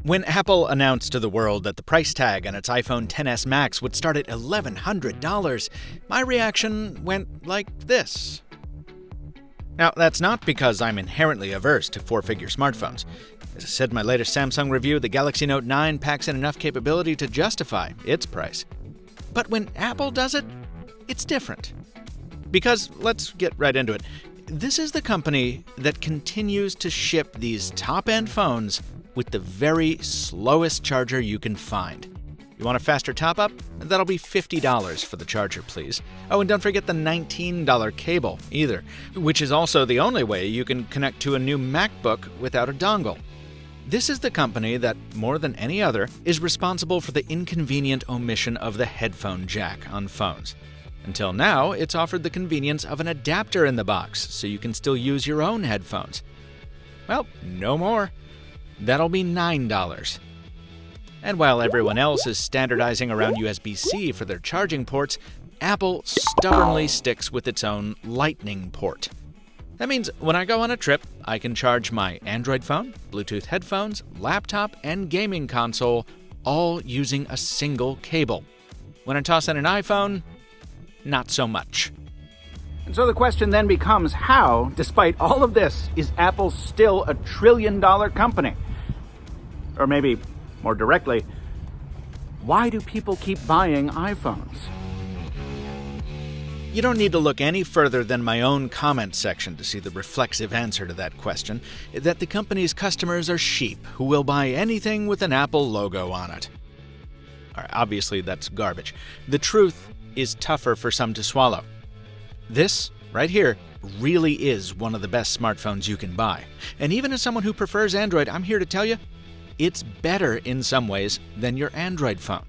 When Apple announced to the world that the price tag on its iPhone XS Max would start at $1,100, my reaction went like this. Now, that's not because I'm inherently averse to four-figure smartphones. As I said in my latest Samsung review, the Galaxy Note 9 packs in enough capability to justify its price. But when Apple does it, it's different. Because, let's get right into it, this is the company that continues to ship these top-end phones with the very slowest charger you can find. You want a faster top-up? That'll be $50 for the charger, please. Oh, and don't forget the $19 cable, either, which is also the only way you can connect to a new MacBook without a dongle. This is the company that, more than any other, is responsible for the inconvenient omission of the headphone jack on phones. Until now, it's offered the convenience of an adapter in the box, so you can still use your own headphones. Well, no more. That'll be $9. And while everyone else is standardizing around USB-C for their charging ports, Apple stubbornly sticks with its own Lightning port. That means when I go on a trip, I can charge my Android phone, Bluetooth headphones, laptop, and gaming console, all using a single cable. When I toss in an iPhone, not so much. And so the question then becomes how, despite all of this, is Apple still a trillion-dollar company? Or maybe, more directly, why do people keep buying iPhones? You don't need to look any further than my own comment section to see the reflexive answer to that question, that the company's customers are sheep who will buy anything with an Apple logo on it. Obviously, that's garbage. The truth is tougher for some to swallow. This, right here, really is one of the best smartphones you can buy. And even as someone who prefers Android, I'm here to tell you, it's better in some ways than your Android phone.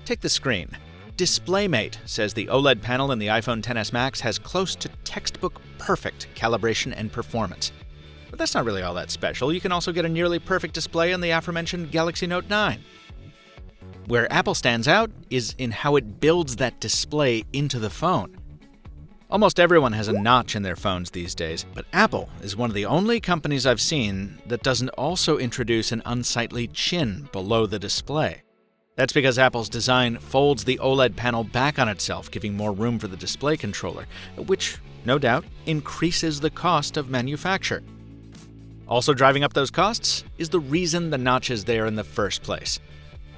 Take the screen. DisplayMate says the OLED panel in the iPhone XS Max has close to textbook perfect calibration and performance. But that's not really all that special. You can also get a nearly perfect display on the aforementioned Galaxy Note 9. Where Apple stands out is in how it builds that display into the phone. Almost everyone has a notch in their phones these days, but Apple is one of the only companies I've seen that doesn't also introduce an unsightly chin below the display. That's because Apple's design folds the OLED panel back on itself, giving more room for the display controller, which, no doubt, increases the cost of manufacture. Also driving up those costs is the reason the notch is there in the first place.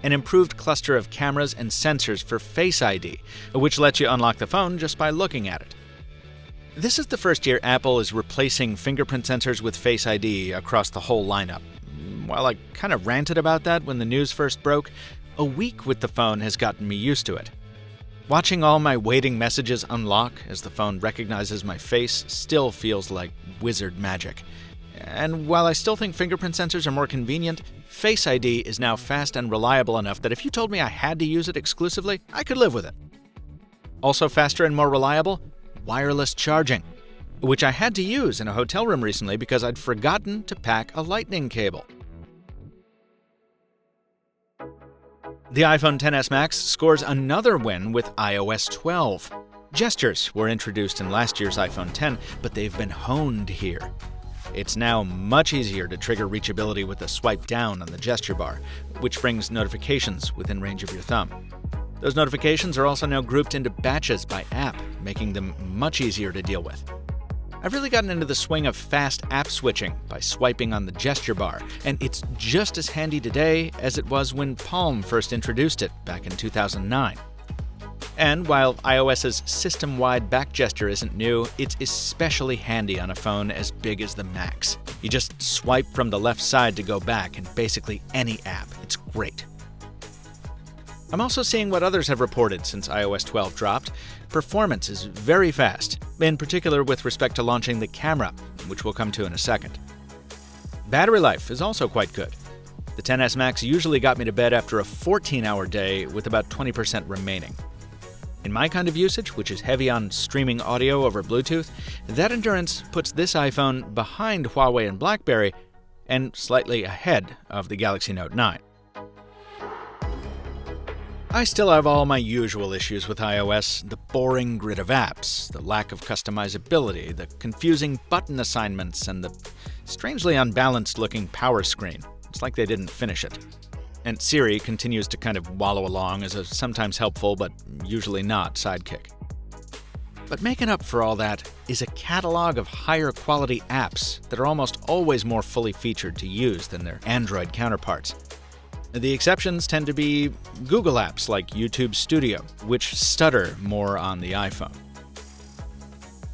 An improved cluster of cameras and sensors for Face ID, which lets you unlock the phone just by looking at it. This is the first year Apple is replacing fingerprint sensors with Face ID across the whole lineup. While I kind of ranted about that when the news first broke, a week with the phone has gotten me used to it. Watching all my waiting messages unlock as the phone recognizes my face still feels like wizard magic. And while I still think fingerprint sensors are more convenient, Face ID is now fast and reliable enough that if you told me I had to use it exclusively, I could live with it. Also faster and more reliable, wireless charging, which I had to use in a hotel room recently because I'd forgotten to pack a lightning cable. The iPhone XS Max scores another win with iOS 12. Gestures were introduced in last year's iPhone X, but they've been honed here. It's now much easier to trigger reachability with a swipe down on the gesture bar, which brings notifications within range of your thumb. Those notifications are also now grouped into batches by app, making them much easier to deal with. I've really gotten into the swing of fast app switching by swiping on the gesture bar, and it's just as handy today as it was when Palm first introduced it back in 2009. And while iOS's system-wide back gesture isn't new, it's especially handy on a phone as big as the Max. You just swipe from the left side to go back in basically any app. It's great. I'm also seeing what others have reported since iOS 12 dropped. Performance is very fast, in particular with respect to launching the camera, which we'll come to in a second. Battery life is also quite good. The XS Max usually got me to bed after a 14-hour day with about 20% remaining. In my kind of usage, which is heavy on streaming audio over Bluetooth, that endurance puts this iPhone behind Huawei and BlackBerry and slightly ahead of the Galaxy Note 9. I still have all my usual issues with iOS, the boring grid of apps, the lack of customizability, the confusing button assignments, and the strangely unbalanced-looking power screen. It's It's like they didn't finish it. And Siri continues to kind of wallow along as a sometimes helpful but usually not sidekick. But making up for all that is a catalog of higher quality apps that are almost always more fully featured to use than their Android counterparts. The exceptions tend to be Google apps like YouTube Studio, which stutter more on the iPhone.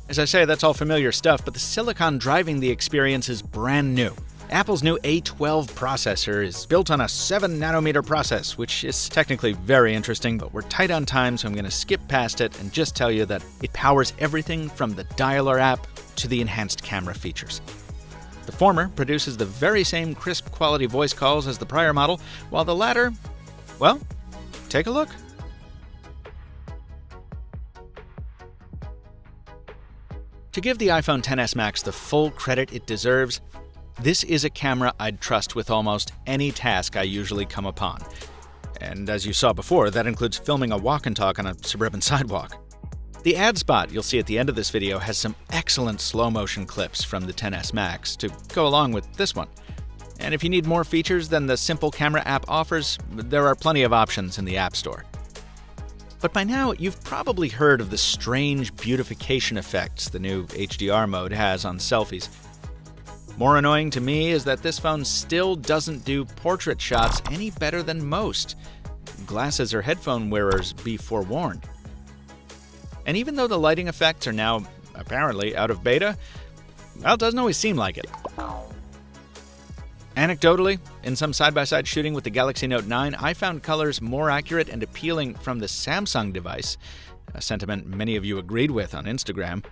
As I say, that's all familiar stuff, but the silicon driving the experience is brand new. Apple's new A12 processor is built on a 7nm process, which is technically very interesting, but we're tight on time, so I'm going to skip past it and just tell you that it powers everything from the Dialer app to the enhanced camera features. The former produces the very same crisp quality voice calls as the prior model, while the latter, well, take a look. To give the iPhone XS Max the full credit it deserves, this is a camera I'd trust with almost any task I usually come upon. And as you saw before, that includes filming a walk and talk on a suburban sidewalk. The ad spot you'll see at the end of this video has some excellent slow-motion clips from the XS Max to go along with this one. And if you need more features than the simple camera app offers, there are plenty of options in the App Store. But by now, you've probably heard of the strange beautification effects the new HDR mode has on selfies. More annoying to me is that this phone still doesn't do portrait shots any better than most. Glasses or headphone wearers be forewarned. And even though the lighting effects are now apparently out of beta, well, it doesn't always seem like it. Anecdotally, in some side-by-side shooting with the Galaxy Note 9, I found colors more accurate and appealing from the Samsung device, a sentiment many of you agreed with on Instagram.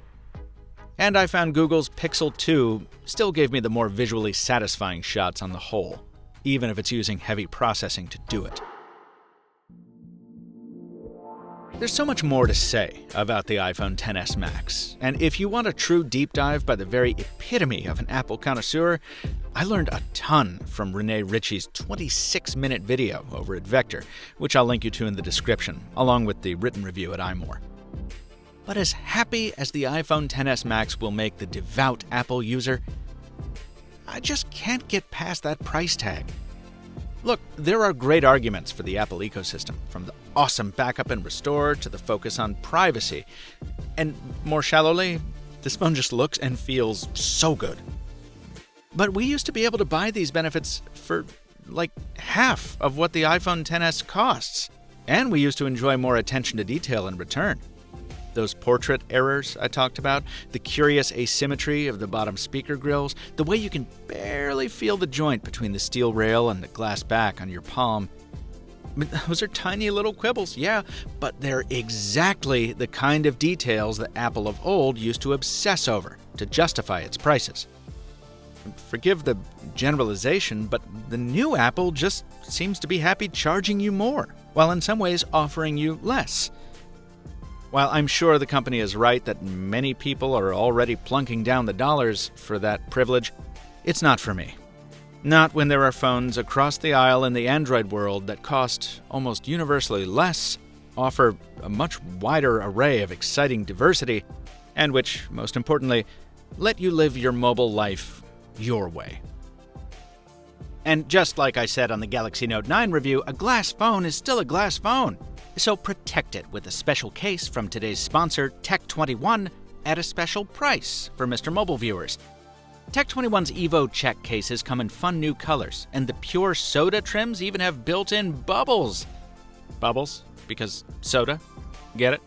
And I found Google's Pixel 2 still gave me the more visually satisfying shots on the whole, even if it's using heavy processing to do it. There's so much more to say about the iPhone XS Max, and if you want a true deep dive by the very epitome of an Apple connoisseur, I learned a ton from Rene Ritchie's 26-minute video over at Vector, which I'll link you to in the description, along with the written review at iMore. But as happy as the iPhone XS Max will make the devout Apple user, I just can't get past that price tag. Look, there are great arguments for the Apple ecosystem, from the awesome backup and restore to the focus on privacy. And more shallowly, this phone just looks and feels so good. But we used to be able to buy these benefits for like half of what the iPhone XS costs. And we used to enjoy more attention to detail in return. Those portrait errors I talked about, the curious asymmetry of the bottom speaker grills, the way you can barely feel the joint between the steel rail and the glass back on your palm. I mean, those are tiny little quibbles, yeah, but they're exactly the kind of details that Apple of old used to obsess over to justify its prices. Forgive the generalization, but the new Apple just seems to be happy charging you more, while in some ways offering you less. While I'm sure the company is right that many people are already plunking down the dollars for that privilege, it's not for me. Not when there are phones across the aisle in the Android world that cost almost universally less, offer a much wider array of exciting diversity, and which, most importantly, let you live your mobile life your way. And just like I said on the Galaxy Note 9 review, a glass phone is still a glass phone. So protect it with a special case from today's sponsor, Tech21, at a special price for MrMobile viewers. Tech21's Evo check cases come in fun new colors, and the pure soda trims even have built-in bubbles. Bubbles? Because soda? Get it?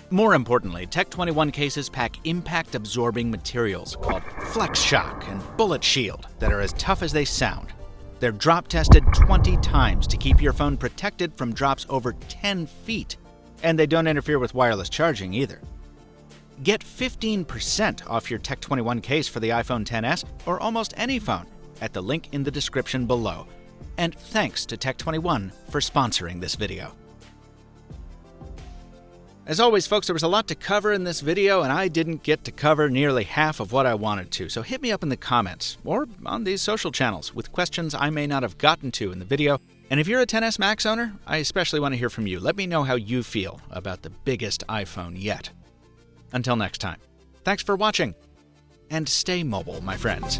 More importantly, Tech21 cases pack impact-absorbing materials called Flex Shock and Bullet Shield that are as tough as they sound. They're drop-tested 20 times to keep your phone protected from drops over 10 feet. And they don't interfere with wireless charging either. Get 15% off your Tech21 case for the iPhone XS or almost any phone at the link in the description below. And thanks to Tech21 for sponsoring this video. As always, folks, there was a lot to cover in this video, and I didn't get to cover nearly half of what I wanted to, so hit me up in the comments, or on these social channels, with questions I may not have gotten to in the video. And if you're a XS Max owner, I especially want to hear from you. Let me know how you feel about the biggest iPhone yet. Until next time, thanks for watching, and stay mobile, my friends.